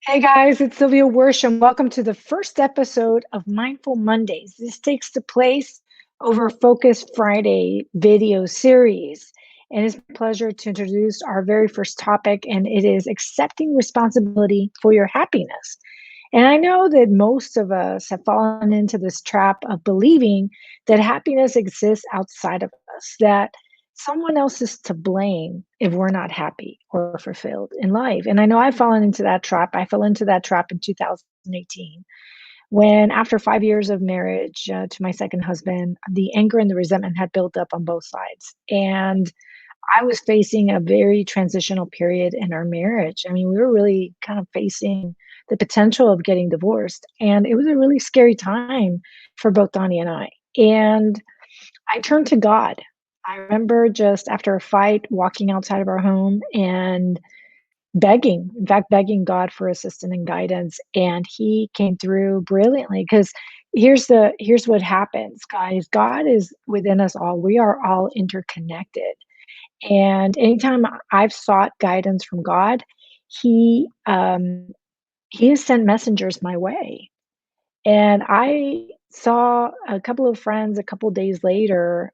Hey guys, it's Sylvia Worsham. Welcome to the first episode of Mindful Mondays. This takes the place over Focus Friday video series. And it's my pleasure to introduce our very first topic, and it is accepting responsibility for your happiness. And I know that most of us have fallen into this trap of believing that happiness exists outside of us, that someone else is to blame if we're not happy or fulfilled in life. And I know I've fallen into that trap. I fell into that trap in 2018 when, after 5 years of marriage to my second husband, the anger and the resentment had built up on both sides. And I was facing a very transitional period in our marriage. I mean, we were really kind of facing the potential of getting divorced. And it was a really scary time for both Donnie and I. And I turned to God. I remember just after a fight, walking outside of our home and begging, in fact, begging God for assistance and guidance. And He came through brilliantly because here's what happens, guys. God is within us all. We are all interconnected. And anytime I've sought guidance from God, He He has sent messengers my way. And I saw a couple of friends a couple days later,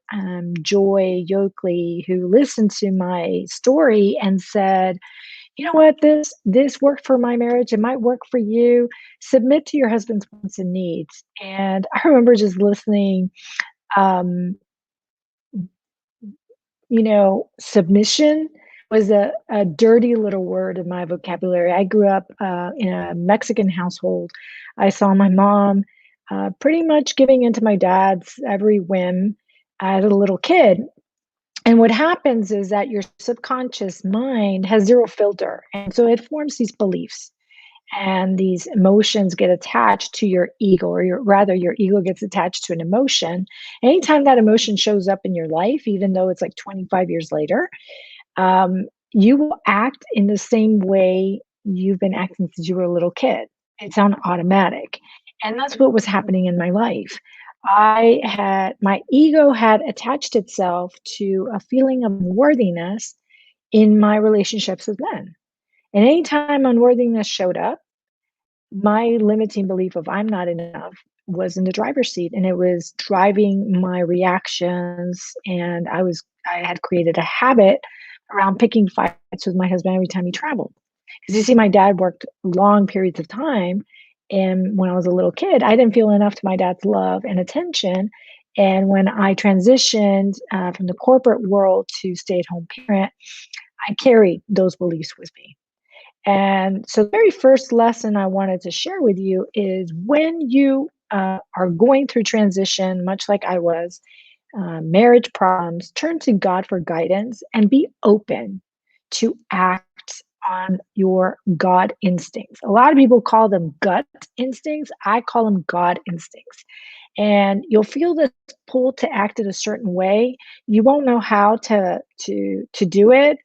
Joy Yoakley, who listened to my story and said, "You know what? This worked for my marriage. It might work for you. Submit to your husband's wants and needs." And I remember just listening. Um, Submission was a dirty little word in my vocabulary. I grew up in a Mexican household. I saw my mom pretty much giving into my dad's every whim as a little kid. And what happens is that your subconscious mind has zero filter. And so it forms these beliefs, and these emotions get attached to your ego, or your ego gets attached to an emotion. Anytime that emotion shows up in your life, even though it's like 25 years later, you will act in the same way you've been acting since you were a little kid. It's on automatic. And that's what was happening in my life. My ego had attached itself to a feeling of worthiness in my relationships with men. And anytime unworthiness showed up, my limiting belief of I'm not enough was in the driver's seat, and it was driving my reactions. And I had created a habit around picking fights with my husband every time he traveled. Because you see, my dad worked long periods of time. And when I was a little kid, I didn't feel enough to my dad's love and attention. And when I transitioned from the corporate world to stay at home parent, I carried those beliefs with me. And so, the very first lesson I wanted to share with you is when you are going through transition, much like I was, marriage problems, turn to God for guidance and be open to act on your God instincts. A lot of people call them gut instincts. I call them God instincts. And you'll feel this pull to act in a certain way. You won't know how to do it.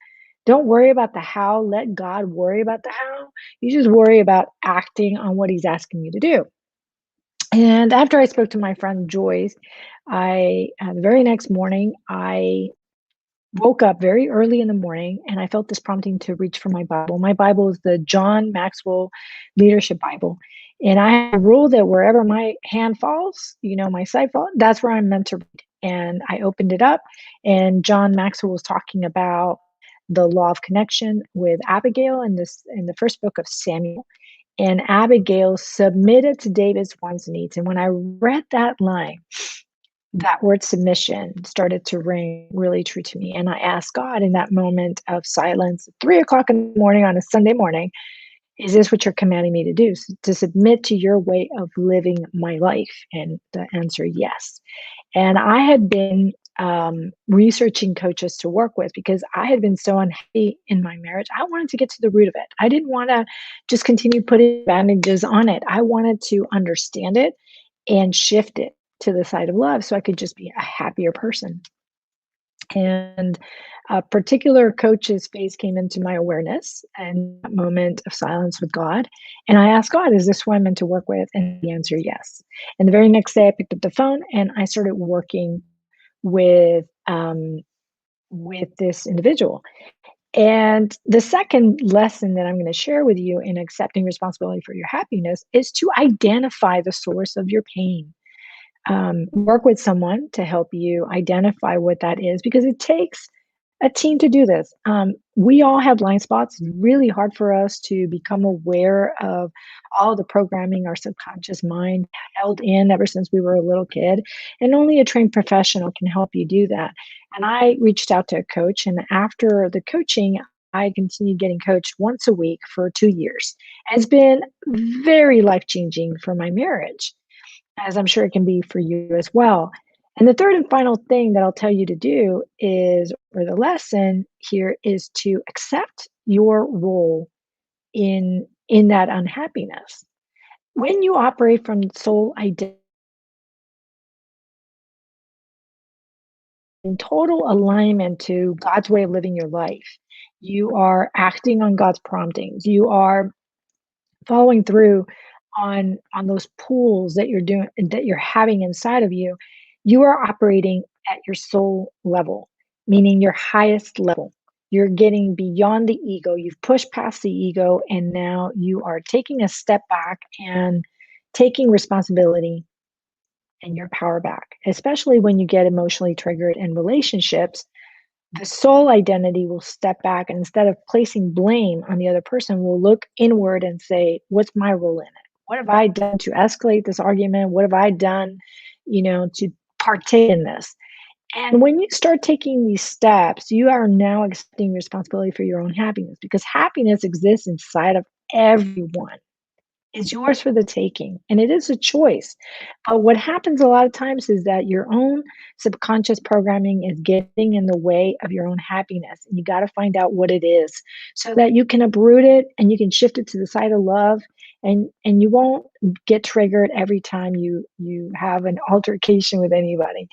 Don't worry about the how. Let God worry about the how. You just worry about acting on what He's asking you to do. And after I spoke to my friend Joyce, the very next morning, I woke up very early in the morning and I felt this prompting to reach for my Bible. My Bible is the John Maxwell Leadership Bible. And I have a rule that wherever my hand falls, my sight falls, that's where I'm meant to read. And I opened it up, and John Maxwell was talking about the law of connection with Abigail in the first book of Samuel. And Abigail submitted to David's wants and needs. And when I read that line, that word submission started to ring really true to me. And I asked God in that moment of silence, 3 o'clock in the morning on a Sunday morning, is this what you're commanding me to do? To submit to your way of living my life? And the answer, yes. And I had been researching coaches to work with because I had been so unhappy in my marriage. I wanted to get to the root of it. I didn't want to just continue putting bandages on it. I wanted to understand it and shift it to the side of love so I could just be a happier person. And a particular coach's face came into my awareness in that moment of silence with God. And I asked God, is this who I'm meant to work with? And the answer, yes. And the very next day, I picked up the phone and I started working with this individual. And the second lesson that I'm going to share with you in accepting responsibility for your happiness is to identify the source of your pain. Work with someone to help you identify what that is because it takes a team to do this. We all have blind spots. It's really hard for us to become aware of all the programming our subconscious mind held in ever since we were a little kid. And only a trained professional can help you do that. And I reached out to a coach, and after the coaching, I continued getting coached once a week for 2 years. And it's been very life changing for my marriage, as I'm sure it can be for you as well. And the third and final thing that I'll tell you to do is, or the lesson here is to accept your role in that unhappiness. When you operate from soul identity in total alignment to God's way of living your life, you are acting on God's promptings. You are following through on those pools that you're having inside of you. You are operating at your soul level, meaning your highest level. You're getting beyond the ego. You've pushed past the ego, and now you are taking a step back and taking responsibility and your power back, especially when you get emotionally triggered in relationships. The soul identity will step back, and instead of placing blame on the other person, will look inward and say, what's my role in it? What have I done to escalate this argument? What have I done, to partake in this? And when you start taking these steps, you are now accepting responsibility for your own happiness, because happiness exists inside of everyone. It's yours for the taking, and it is a choice. But what happens a lot of times is that your own subconscious programming is getting in the way of your own happiness, and you got to find out what it is so that you can uproot it and you can shift it to the side of love, and you won't get triggered every time you have an altercation with anybody.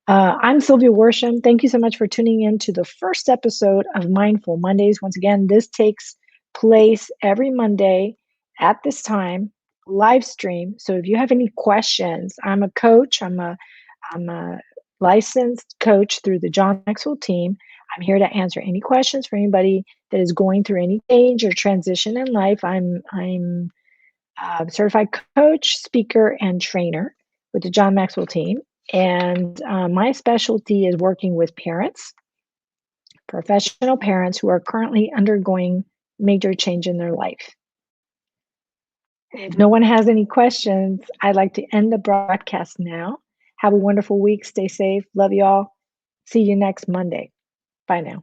I'm Sylvia Worsham. Thank you so much for tuning in to the first episode of Mindful Mondays. Once again, this takes place every Monday at this time, live stream. So if you have any questions, I'm a coach. I'm a licensed coach through the John Maxwell team. I'm here to answer any questions for anybody that is going through any change or transition in life. I'm certified coach, speaker, and trainer with the John Maxwell team. And my specialty is working with parents, professional parents who are currently undergoing major change in their life. If no one has any questions, I'd like to end the broadcast now. Have a wonderful week. Stay safe. Love y'all. See you next Monday. Bye now.